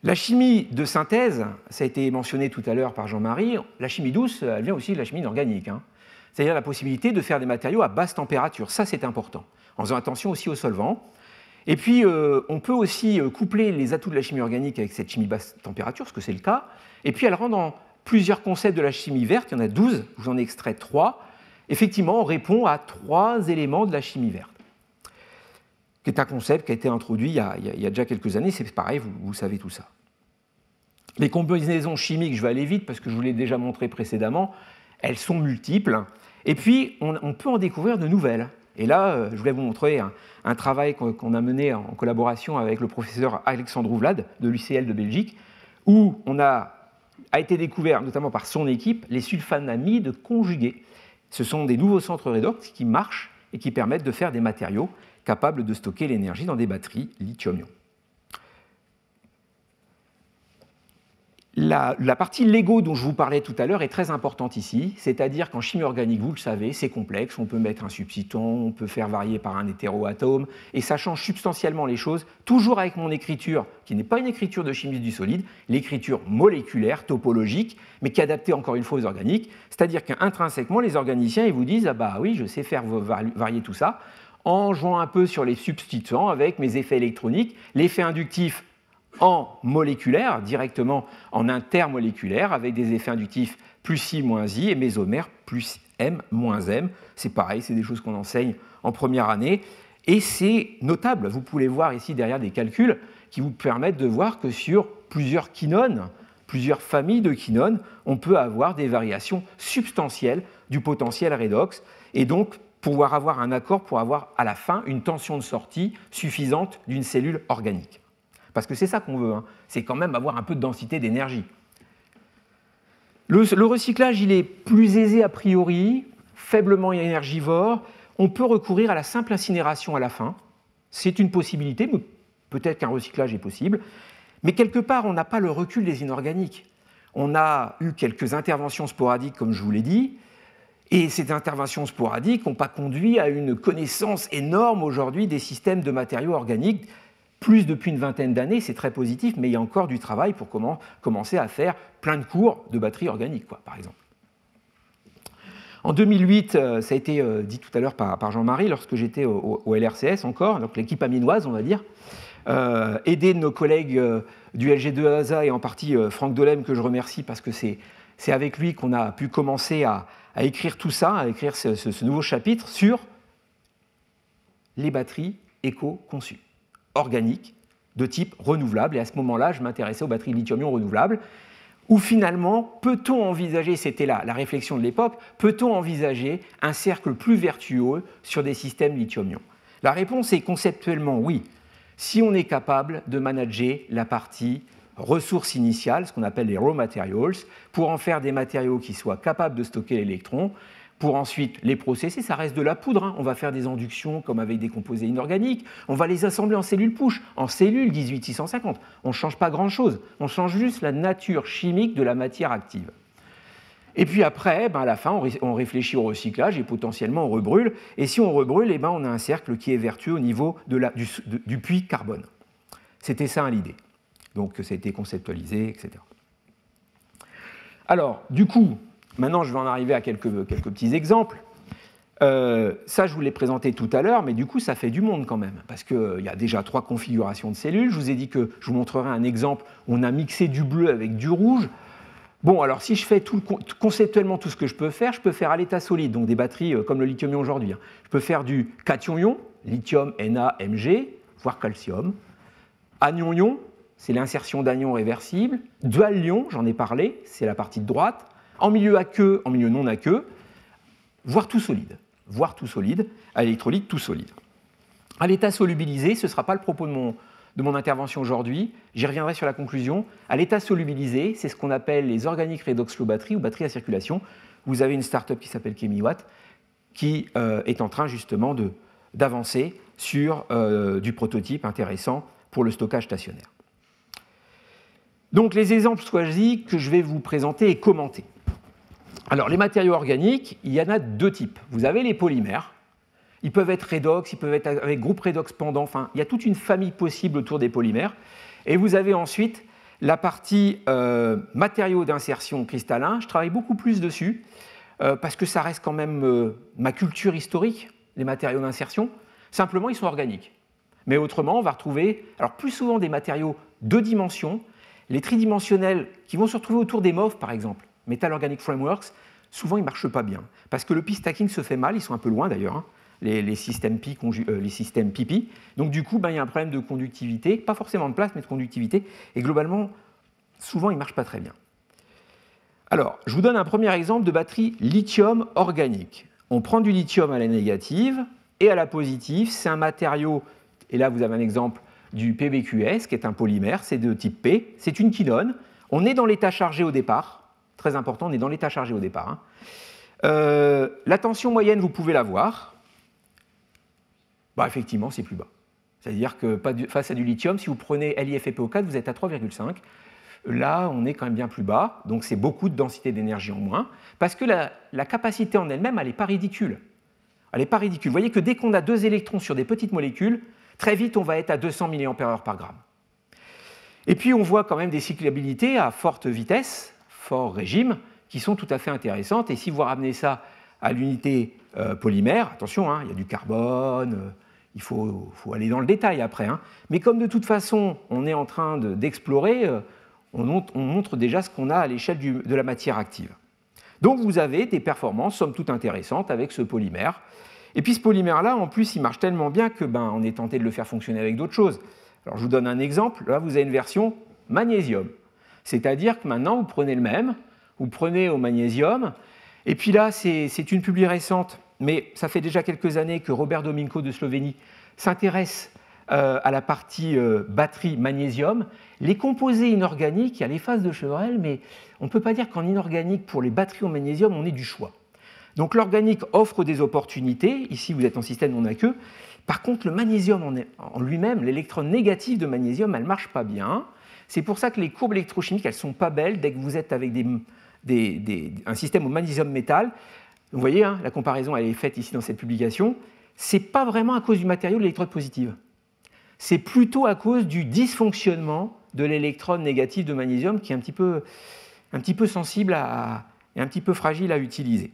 La chimie de synthèse, ça a été mentionné tout à l'heure par Jean-Marie, la chimie douce, elle vient aussi de la chimie inorganique. C'est-à-dire la possibilité de faire des matériaux à basse température. Ça, c'est important, en faisant attention aussi aux solvants. Et puis, on peut aussi coupler les atouts de la chimie organique avec cette chimie basse température, parce que c'est le cas. Et puis, elle rentre dans plusieurs concepts de la chimie verte. Il y en a 12, je vous en ai extrait 3. Effectivement, on répond à 3 éléments de la chimie verte, qui est un concept qui a été introduit il y a déjà quelques années. C'est pareil, vous savez tout ça. Les combinaisons chimiques, je vais aller vite parce que je vous l'ai déjà montré précédemment, elles sont multiples. Et puis, on peut en découvrir de nouvelles. Et là, je voulais vous montrer un travail qu'on a mené en collaboration avec le professeur Alexandre Vlad de l'UCL de Belgique, où a été découvert, notamment par son équipe, les sulfanamides conjugués. Ce sont des nouveaux centres redox qui marchent et qui permettent de faire des matériaux capables de stocker l'énergie dans des batteries lithium-ion. La partie Lego dont je vous parlais tout à l'heure est très importante ici, c'est-à-dire qu'en chimie organique, vous le savez, c'est complexe, on peut mettre un substituant, on peut faire varier par un hétéroatome, et ça change substantiellement les choses, toujours avec mon écriture, qui n'est pas une écriture de chimiste du solide, l'écriture moléculaire, topologique, mais qui est adaptée encore une fois aux organiques, c'est-à-dire qu'intrinsèquement, les organiciens ils vous disent « Ah bah oui, je sais faire varier tout ça », en jouant un peu sur les substituants avec mes effets électroniques, l'effet inductif en moléculaire, directement en intermoléculaire, avec des effets inductifs plus I moins I et mésomère plus M moins M. C'est pareil, c'est des choses qu'on enseigne en première année. Et c'est notable, vous pouvez voir ici derrière des calculs qui vous permettent de voir que sur plusieurs quinones, plusieurs familles de quinones, on peut avoir des variations substantielles du potentiel redox et donc pouvoir avoir un accord pour avoir à la fin une tension de sortie suffisante d'une cellule organique. Parce que c'est ça qu'on veut, hein. C'est quand même avoir un peu de densité d'énergie. Le recyclage, il est plus aisé a priori, faiblement énergivore. On peut recourir à la simple incinération à la fin. C'est une possibilité, mais peut-être qu'un recyclage est possible. Mais quelque part, on n'a pas le recul des inorganiques. On a eu quelques interventions sporadiques, comme je vous l'ai dit, et ces interventions sporadiques n'ont pas conduit à une connaissance énorme aujourd'hui des systèmes de matériaux organiques. Plus depuis une vingtaine d'années, c'est très positif, mais il y a encore du travail pour commencer à faire plein de cours de batteries organiques, par exemple. En 2008, ça a été dit tout à l'heure par Jean-Marie, lorsque j'étais au LRCS encore, donc l'équipe aminoise, on va dire, aidé de nos collègues du LG2ASA et en partie Franck Delem, que je remercie parce que c'est avec lui qu'on a pu commencer à écrire tout ça, à écrire ce nouveau chapitre sur les batteries éco-conçues, organiques, de type renouvelable. Et à ce moment-là, je m'intéressais aux batteries lithium-ion renouvelables, où finalement, peut-on envisager, c'était la réflexion de l'époque, peut-on envisager un cercle plus vertueux sur des systèmes lithium-ion? La réponse est conceptuellement oui, si on est capable de manager la partie ressources initiales, ce qu'on appelle les raw materials, pour en faire des matériaux qui soient capables de stocker l'électron, pour ensuite les processer, ça reste de la poudre, hein. On va faire des inductions comme avec des composés inorganiques, on va les assembler en cellules push, en cellules 18650. On ne change pas grand-chose, on change juste la nature chimique de la matière active. Et puis après, à la fin, on réfléchit au recyclage et potentiellement on rebrûle. Et si on rebrûle, on a un cercle qui est vertueux au niveau du puits carbone. C'était ça l'idée. Donc ça a été conceptualisé, etc. Alors, du coup, maintenant je vais en arriver à quelques petits exemples. Ça, je vous l'ai présenté tout à l'heure, mais du coup, ça fait du monde quand même, parce qu'il y a déjà 3 configurations de cellules. Je vous ai dit que je vous montrerai un exemple où on a mixé du bleu avec du rouge. Bon, alors si je fais conceptuellement tout ce que je peux faire à l'état solide, donc des batteries comme le lithium-ion aujourd'hui. Je peux faire du cation-ion, lithium, Na, Mg, voire calcium. Anion-ion, c'est l'insertion d'anions réversibles. Dual-ion, j'en ai parlé, c'est la partie de droite. En milieu aqueux, en milieu non aqueux, voire tout solide, à l'électrolyte tout solide. À l'état solubilisé, ce ne sera pas le propos de mon intervention aujourd'hui, j'y reviendrai sur la conclusion. À l'état solubilisé, c'est ce qu'on appelle les organiques redox flow batteries ou batteries à circulation. Vous avez une start-up qui s'appelle Chemiwatt qui est en train justement d'avancer sur du prototype intéressant pour le stockage stationnaire. Donc les exemples choisis que je vais vous présenter et commenter. Alors les matériaux organiques, il y en a 2 types. Vous avez les polymères. Ils peuvent être redox, ils peuvent être avec groupe redox pendant, enfin, il y a toute une famille possible autour des polymères. Et vous avez ensuite la partie matériaux d'insertion cristallins. Je travaille beaucoup plus dessus parce que ça reste quand même ma culture historique, les matériaux d'insertion. Simplement, ils sont organiques. Mais autrement, on va retrouver alors plus souvent des matériaux 2 dimensions, les tridimensionnels qui vont se retrouver autour des MOF, par exemple, Metal Organic Frameworks, souvent ils ne marchent pas bien parce que le p-stacking se fait mal, ils sont un peu loin d'ailleurs. Hein. Les systèmes PIPI. Donc du coup, il y a un problème de conductivité, pas forcément de place, mais de conductivité. Et globalement, souvent, ils ne marchent pas très bien. Alors, je vous donne un premier exemple de batterie lithium organique. On prend du lithium à la négative, et à la positive, c'est un matériau, et là vous avez un exemple du PBQS, qui est un polymère, c'est de type P, c'est une quinone. On est dans l'état chargé au départ, très important, on est dans l'état chargé au départ. La tension moyenne, vous pouvez la voir. Bah, effectivement, c'est plus bas. C'est-à-dire que face à du lithium, si vous prenez LiFePO4, vous êtes à 3,5. Là, on est quand même bien plus bas, donc c'est beaucoup de densité d'énergie en moins, parce que la capacité en elle-même, elle n'est pas ridicule. Elle n'est pas ridicule. Vous voyez que dès qu'on a 2 électrons sur des petites molécules, très vite, on va être à 200 mAh par gramme. Et puis, on voit quand même des cyclabilités à forte vitesse, fort régime, qui sont tout à fait intéressantes. Et si vous ramenez ça à l'unité polymère, attention, hein, il y a du carbone, il faut aller dans le détail après. Hein. Mais comme de toute façon, on est en train d'explorer, on montre déjà ce qu'on a à l'échelle de la matière active. Donc vous avez des performances, somme toute intéressantes, avec ce polymère. Et puis ce polymère-là, en plus, il marche tellement bien que on est tenté de le faire fonctionner avec d'autres choses. Alors je vous donne un exemple. Là, vous avez une version magnésium. C'est-à-dire que maintenant, vous prenez le même, vous prenez au magnésium, et puis là, c'est une publi récente, mais ça fait déjà quelques années que Robert Dominko de Slovénie s'intéresse à la partie batterie magnésium. Les composés inorganiques, il y a les phases de Chevrel, mais on ne peut pas dire qu'en inorganique, pour les batteries au magnésium, on ait du choix. Donc l'organique offre des opportunités. Ici, vous êtes en système non aqueux. Par contre, le magnésium en lui-même, l'électron négatif de magnésium, elle ne marche pas bien. C'est pour ça que les courbes électrochimiques, elles ne sont pas belles dès que vous êtes avec un système au magnésium métal. Vous voyez, hein, la comparaison elle est faite ici dans cette publication. Ce n'est pas vraiment à cause du matériau de l'électrode positive. C'est plutôt à cause du dysfonctionnement de l'électrode négative de magnésium qui est un petit peu sensible et un petit peu fragile à utiliser.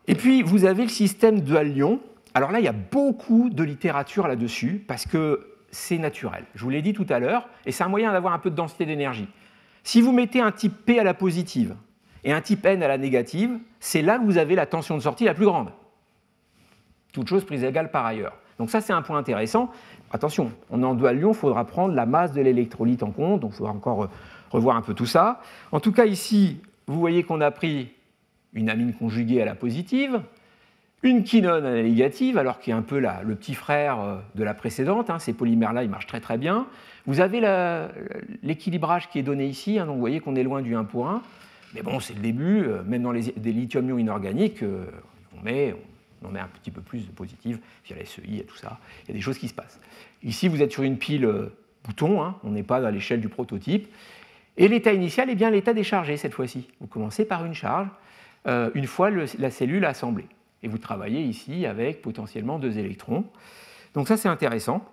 Et puis, vous avez le système dual-ion. Alors là, il y a beaucoup de littérature là-dessus parce que c'est naturel. Je vous l'ai dit tout à l'heure, et c'est un moyen d'avoir un peu de densité d'énergie. Si vous mettez un type P à la positive et un type N à la négative, c'est là que vous avez la tension de sortie la plus grande. Toute chose prise égale par ailleurs. Donc ça, c'est un point intéressant. Attention, on est en dual-ion, il faudra prendre la masse de l'électrolyte en compte, donc il faudra encore revoir un peu tout ça. En tout cas, ici, vous voyez qu'on a pris une amine conjuguée à la positive, une quinone à la négative, alors qui est un peu le petit frère de la précédente. Hein, ces polymères-là, ils marchent très très bien. Vous avez l'équilibrage qui est donné ici, hein, donc vous voyez qu'on est loin du 1 pour 1. Mais bon, c'est le début, même dans des lithium-ions inorganiques, on en met un petit peu plus de positif, via la SEI et tout ça, il y a des choses qui se passent. Ici, vous êtes sur une pile bouton, hein, on n'est pas à l'échelle du prototype, et l'état initial est bien l'état déchargé cette fois-ci. Vous commencez par une charge, une fois la cellule assemblée, et vous travaillez ici avec potentiellement 2 électrons. Donc ça, c'est intéressant.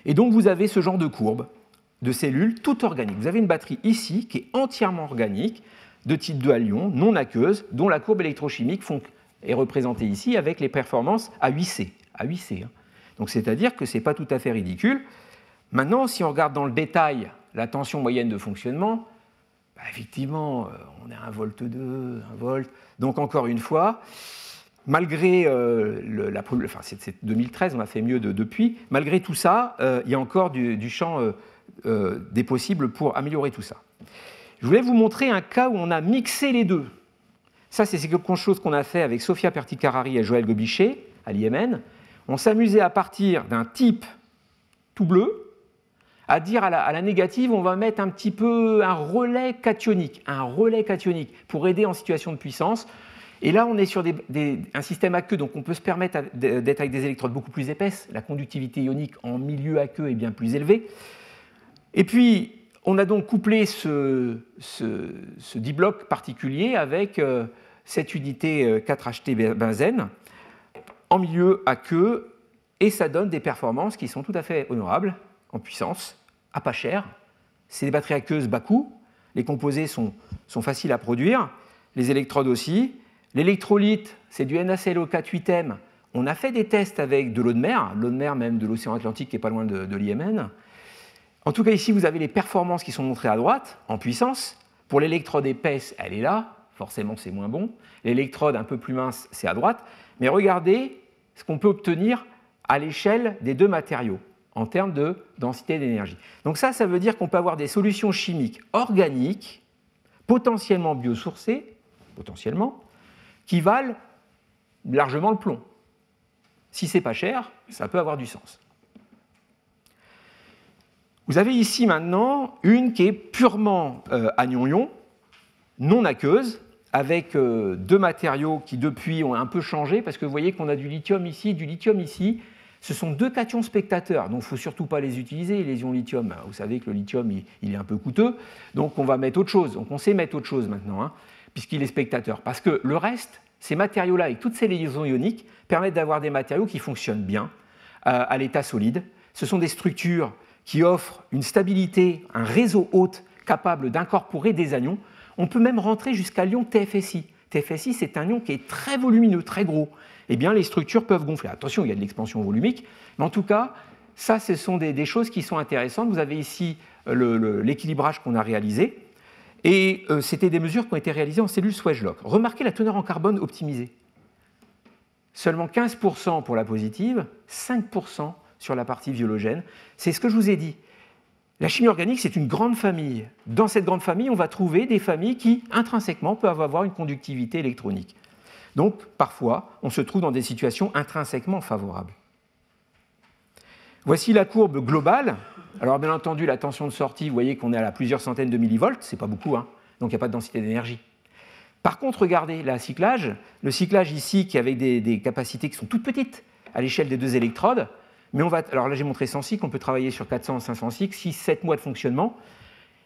Et donc, vous avez ce genre de courbe de cellules toutes organiques. Vous avez une batterie ici qui est entièrement organique, de type dual-ion, non aqueuse, dont la courbe électrochimique est représentée ici avec les performances à 8C. À 8C, hein. Donc c'est-à-dire que ce n'est pas tout à fait ridicule. Maintenant, si on regarde dans le détail la tension moyenne de fonctionnement, effectivement, on est à 1,2 volt, 1 volt. Donc encore une fois, malgré c'est 2013, on a fait mieux depuis, malgré tout ça, il y a encore du champ des possibles pour améliorer tout ça. Je voulais vous montrer un cas où on a mixé les deux. Ça, c'est quelque chose qu'on a fait avec Sofia Perticarari et Joël Gobichet à l'IMN. On s'amusait à partir d'un type tout bleu, à dire à la négative, on va mettre un petit peu un relais cationique pour aider en situation de puissance. Et là, on est sur un système aqueux, donc on peut se permettre d'être avec des électrodes beaucoup plus épaisses. La conductivité ionique en milieu aqueux est bien plus élevée. Et puis, on a donc couplé ce dibloc particulier avec cette unité 4HT benzène en milieu aqueux, et ça donne des performances qui sont tout à fait honorables en puissance, à pas cher. C'est des batteries aqueuses bas coût, les composés sont faciles à produire, les électrodes aussi. L'électrolyte, c'est du NaClO4-8M. On a fait des tests avec de l'eau de mer même de l'océan Atlantique qui n'est pas loin de l'IMN. En tout cas, ici, vous avez les performances qui sont montrées à droite, en puissance. Pour l'électrode épaisse, elle est là, forcément c'est moins bon. L'électrode un peu plus mince, c'est à droite. Mais regardez ce qu'on peut obtenir à l'échelle des deux matériaux en termes de densité d'énergie. Donc ça veut dire qu'on peut avoir des solutions chimiques organiques, potentiellement biosourcées, qui valent largement le plomb. Si c'est pas cher, ça peut avoir du sens. Vous avez ici maintenant une qui est purement anion-ion, non aqueuse, avec deux matériaux qui depuis ont un peu changé, parce que vous voyez qu'on a du lithium ici. Ce sont deux cations spectateurs, donc il ne faut surtout pas les utiliser, les ions lithium. Vous savez que le lithium, il est un peu coûteux, donc on va mettre autre chose. Donc on sait mettre autre chose maintenant, hein, puisqu'il est spectateur. Parce que le reste, ces matériaux-là, avec toutes ces liaisons ioniques, permettent d'avoir des matériaux qui fonctionnent bien à l'état solide. Ce sont des structures qui offrent une stabilité, un réseau hôte capable d'incorporer des anions. On peut même rentrer jusqu'à l'ion TFSI. TFSI, c'est un ion qui est très volumineux, très gros. Eh bien, les structures peuvent gonfler. Attention, il y a de l'expansion volumique, mais en tout cas, ça, ce sont des choses qui sont intéressantes. Vous avez ici l'équilibrage qu'on a réalisé, et c'était des mesures qui ont été réalisées en cellules Swagelok. Remarquez la teneur en carbone optimisée. Seulement 15% pour la positive, 5% sur la partie viologène. C'est ce que je vous ai dit. La chimie organique, c'est une grande famille. Dans cette grande famille, on va trouver des familles qui, intrinsèquement, peuvent avoir une conductivité électronique. Donc, parfois, on se trouve dans des situations intrinsèquement favorables. Voici la courbe globale. Alors, bien entendu, la tension de sortie, vous voyez qu'on est à plusieurs centaines de millivolts, c'est pas beaucoup, hein, donc il n'y a pas de densité d'énergie. Par contre, regardez le cyclage ici, qui est avec des capacités qui sont toutes petites à l'échelle des deux électrodes, mais alors là, j'ai montré 100 cycles, on peut travailler sur 400, 500 cycles, 6, 7 mois de fonctionnement.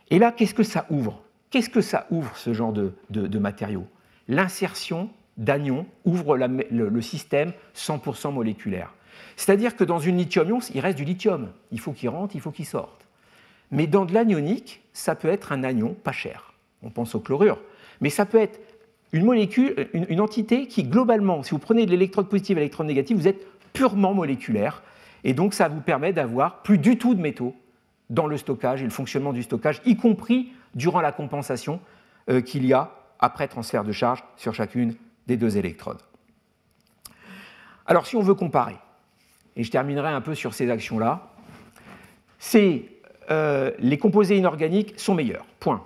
Et là, qu'est-ce que ça ouvre? Qu'est-ce que ça ouvre, ce genre de matériaux? L'insertion d'anions ouvre le système 100% moléculaire. C'est-à-dire que dans une lithium-ion, il reste du lithium. Il faut qu'il rentre, il faut qu'il sorte. Mais dans de l'anionique, ça peut être un anion pas cher. On pense au chlorure. Mais ça peut être une molécule, une entité qui, globalement, si vous prenez de l'électrode positive et l'électrode négative, vous êtes purement moléculaire. Et donc, ça vous permet d'avoir plus du tout de métaux dans le stockage et le fonctionnement du stockage, y compris durant la compensation qu'il y a après transfert de charge sur chacune des deux électrodes. Alors, si on veut comparer, et je terminerai un peu sur ces actions-là, les composés inorganiques sont meilleurs, point.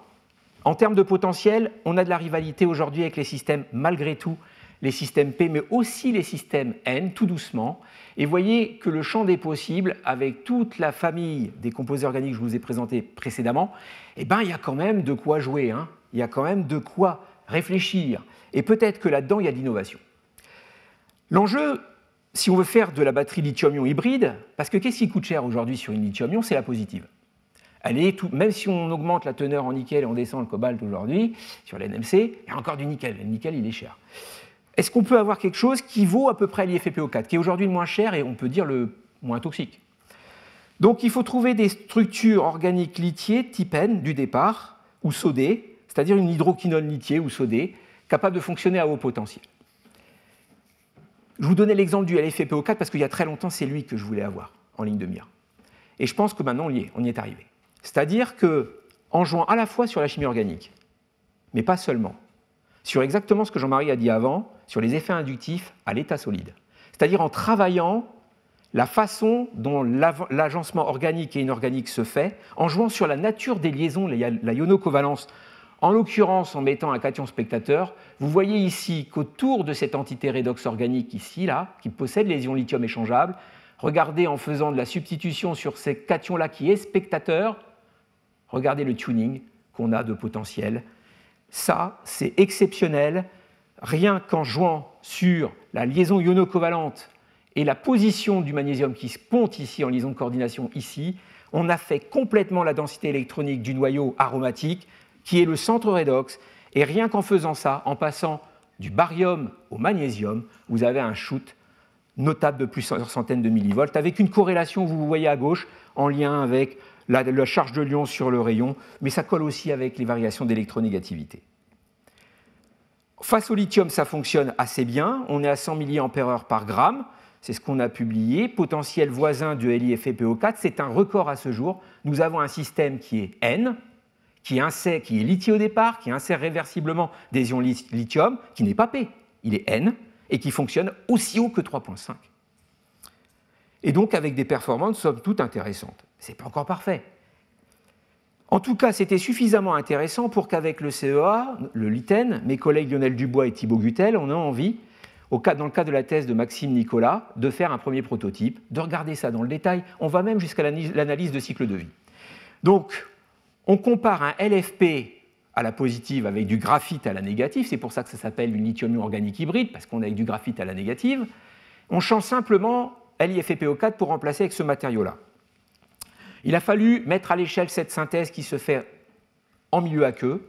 En termes de potentiel, on a de la rivalité aujourd'hui avec les systèmes, malgré tout, les systèmes P, mais aussi les systèmes N, tout doucement. Et vous voyez que le champ des possibles, avec toute la famille des composés organiques que je vous ai présentés précédemment, eh ben, il y a quand même de quoi jouer, hein. Il y a quand même de quoi réfléchir. Et peut-être que là-dedans, il y a de l'innovation. L'enjeu, si on veut faire de la batterie lithium-ion hybride, parce que qu'est-ce qui coûte cher aujourd'hui sur une lithium-ion? C'est la positive. Même si on augmente la teneur en nickel et on descend le cobalt aujourd'hui, sur l'NMC, il y a encore du nickel. Le nickel, il est cher. Est-ce qu'on peut avoir quelque chose qui vaut à peu près l'IFPO4, qui est aujourd'hui le moins cher et on peut dire le moins toxique? Donc il faut trouver des structures organiques lithiées type N du départ, ou sodées, c'est-à-dire une hydroquinone lithiée ou sodée, capable de fonctionner à haut potentiel. Je vous donnais l'exemple du LFPO4 parce qu'il y a très longtemps, c'est lui que je voulais avoir en ligne de mire. Et je pense que maintenant, on y est arrivé. C'est-à-dire qu'en jouant à la fois sur la chimie organique, mais pas seulement, sur exactement ce que Jean-Marie a dit avant, sur les effets inductifs à l'état solide. C'est-à-dire en travaillant la façon dont l'agencement organique et inorganique se fait, en jouant sur la nature des liaisons, la ionocovalence, en l'occurrence en mettant un cation spectateur. Vous voyez ici qu'autour de cette entité redox organique ici, là, qui possède les ions lithium échangeables, regardez en faisant de la substitution sur ces cations-là qui est spectateur, regardez le tuning qu'on a de potentiel. Ça, c'est exceptionnel. Rien qu'en jouant sur la liaison ionocovalente et la position du magnésium qui se ponte ici en liaison de coordination ici, on a fait complètement la densité électronique du noyau aromatique qui est le centre redox. Et rien qu'en faisant ça, en passant du barium au magnésium, vous avez un shoot notable de plusieurs centaines de millivolts, avec une corrélation, vous voyez à gauche, en lien avec la charge de l'ion sur le rayon, mais ça colle aussi avec les variations d'électronégativité. Face au lithium, ça fonctionne assez bien. On est à 100 mAh par gramme. C'est ce qu'on a publié. Potentiel voisin de LiFePO4, c'est un record à ce jour. Nous avons un système qui est N, qui est lithié au départ, qui insère réversiblement des ions lithium, qui n'est pas P, il est N, et qui fonctionne aussi haut que 3.5. Et donc avec des performances somme toute intéressantes. Ce n'est pas encore parfait. En tout cas, c'était suffisamment intéressant pour qu'avec le CEA, le LITEN, mes collègues Lionel Dubois et Thibaut Guttel, on a envie, dans le cas de la thèse de Maxime Nicolas, de faire un premier prototype, de regarder ça dans le détail. On va même jusqu'à l'analyse de cycle de vie. Donc, on compare un LFP à la positive avec du graphite à la négative. C'est pour ça que ça s'appelle une lithium-ion organique hybride, parce qu'on est avec du graphite à la négative. On change simplement LiFePO4 pour remplacer avec ce matériau-là. Il a fallu mettre à l'échelle cette synthèse qui se fait en milieu aqueux,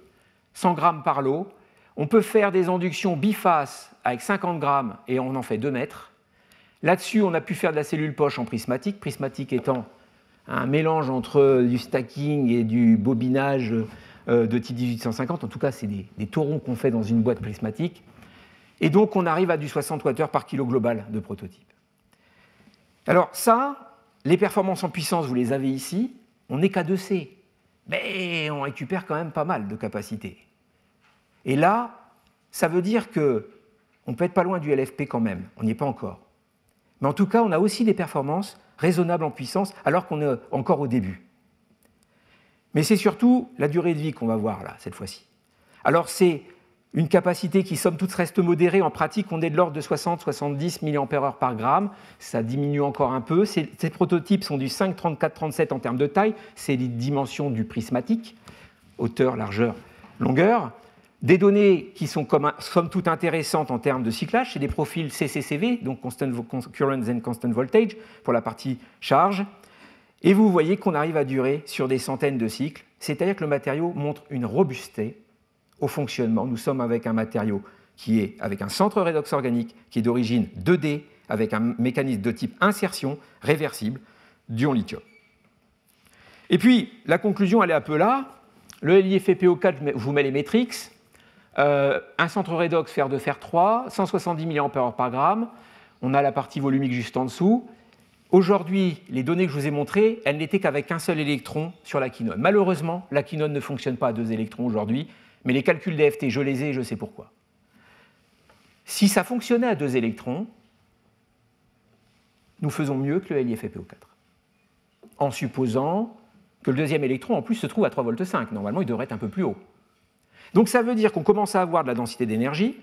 100 grammes par lot. On peut faire des inductions bifaces avec 50 grammes et on en fait 2 mètres. Là-dessus, on a pu faire de la cellule poche en prismatique, prismatique étant un mélange entre du stacking et du bobinage de type 1850. En tout cas, c'est des taurons qu'on fait dans une boîte prismatique. Et donc, on arrive à du 60 Wh par kilo global de prototype. Alors ça, les performances en puissance, vous les avez ici. On n'est qu'à 2C, mais on récupère quand même pas mal de capacité. Et là, ça veut dire qu'on peut être pas loin du LFP quand même, on n'y est pas encore. Mais en tout cas, on a aussi des performances raisonnables en puissance, alors qu'on est encore au début. Mais c'est surtout la durée de vie qu'on va voir là, cette fois-ci. Alors c'est une capacité qui, somme toute, reste modérée. En pratique, on est de l'ordre de 60-70 mAh par gramme. Ça diminue encore un peu. Ces prototypes sont du 5, 34, 37 en termes de taille. C'est les dimensions du prismatique, hauteur, largeur, longueur. Des données qui sont, somme toute, intéressantes en termes de cyclage. C'est des profils CCCV, donc Constant Current and Constant Voltage, pour la partie charge. Et vous voyez qu'on arrive à durer sur des centaines de cycles. C'est-à-dire que le matériau montre une robusteté au fonctionnement. Nous sommes avec un matériau qui est avec un centre redox organique qui est d'origine 2D, avec un mécanisme de type insertion réversible d'ion lithium. Et puis, la conclusion, elle est un peu là. Le LiFePO4 vous met les métriques. Un centre redox fer 2, fer 3, 170 mAh par gramme. On a la partie volumique juste en dessous. Aujourd'hui, les données que je vous ai montrées, elles n'étaient qu'avec un seul électron sur la quinone. Malheureusement, la quinone ne fonctionne pas à 2 électrons aujourd'hui. Mais les calculs d'EFT, je les ai et je sais pourquoi. Si ça fonctionnait à 2 électrons, nous faisons mieux que le LiFePO4. En supposant que le deuxième électron, en plus, se trouve à 3,5 V. Normalement, il devrait être un peu plus haut. Donc ça veut dire qu'on commence à avoir de la densité d'énergie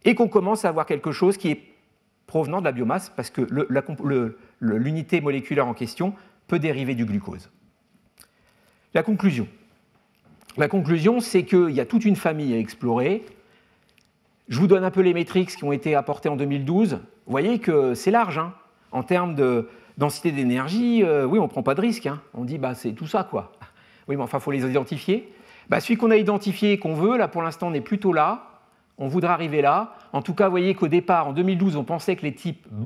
et qu'on commence à avoir quelque chose qui est provenant de la biomasse, parce que l'unité moléculaire en question peut dériver du glucose. La conclusion, c'est qu'il y a toute une famille à explorer. Je vous donne un peu les métriques qui ont été apportées en 2012. Vous voyez que c'est large, hein. En termes de densité d'énergie, oui, on ne prend pas de risque, hein. On dit, c'est tout ça, quoi. Oui, mais enfin, il faut les identifier. Celui qu'on a identifié et qu'on veut, là, pour l'instant, on est plutôt là. On voudra arriver là. En tout cas, vous voyez qu'au départ, en 2012, on pensait que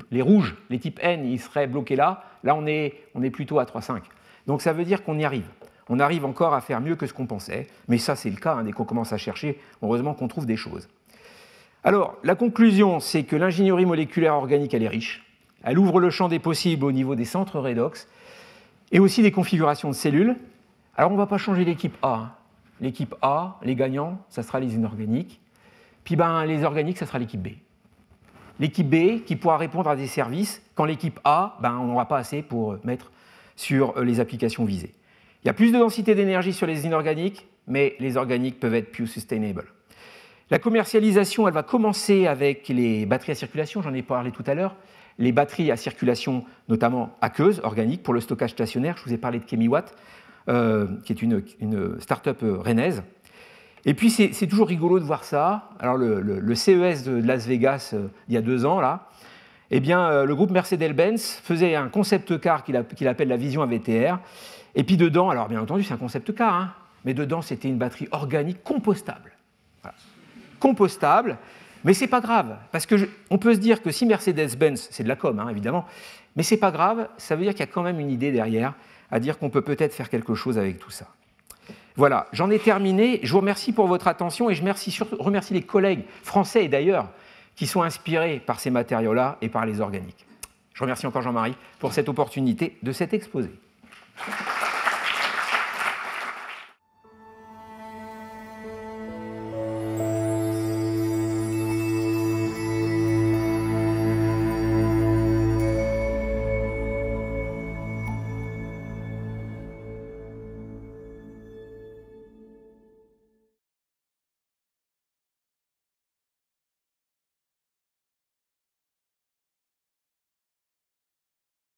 les rouges, les types N, ils seraient bloqués là. Là, on est plutôt à 3,5. Donc, ça veut dire qu'on y arrive. On arrive encore à faire mieux que ce qu'on pensait, mais ça c'est le cas, hein, dès qu'on commence à chercher, heureusement qu'on trouve des choses. Alors, la conclusion, c'est que l'ingénierie moléculaire organique, elle est riche. Elle ouvre le champ des possibles au niveau des centres redox et aussi des configurations de cellules. Alors, on ne va pas changer l'équipe A. Hein. L'équipe A, les gagnants, ça sera les inorganiques. Puis les organiques, ça sera l'équipe B. L'équipe B qui pourra répondre à des services quand l'équipe A, on n'aura pas assez pour mettre sur les applications visées. Il y a plus de densité d'énergie sur les inorganiques, mais les organiques peuvent être plus sustainable. La commercialisation, elle va commencer avec les batteries à circulation, j'en ai parlé tout à l'heure, les batteries à circulation notamment aqueuses, organiques, pour le stockage stationnaire. Je vous ai parlé de Chemiwatt, qui est une start-up rennaise. Et puis c'est toujours rigolo de voir ça. Alors le CES de Las Vegas, il y a 2 ans, là, le groupe Mercedes-Benz faisait un concept car qu'il appelle la Vision AVTR. Et puis dedans, alors bien entendu, c'est un concept car, hein, mais dedans, c'était une batterie organique compostable. Voilà. Compostable, mais c'est pas grave, parce qu'on peut se dire que si Mercedes-Benz, c'est de la com, hein, évidemment, mais c'est pas grave, ça veut dire qu'il y a quand même une idée derrière, à dire qu'on peut peut-être faire quelque chose avec tout ça. Voilà, j'en ai terminé. Je vous remercie pour votre attention et je remercie les collègues français et d'ailleurs qui sont inspirés par ces matériaux-là et par les organiques. Je remercie encore Jean-Marie pour cette opportunité de cet exposé.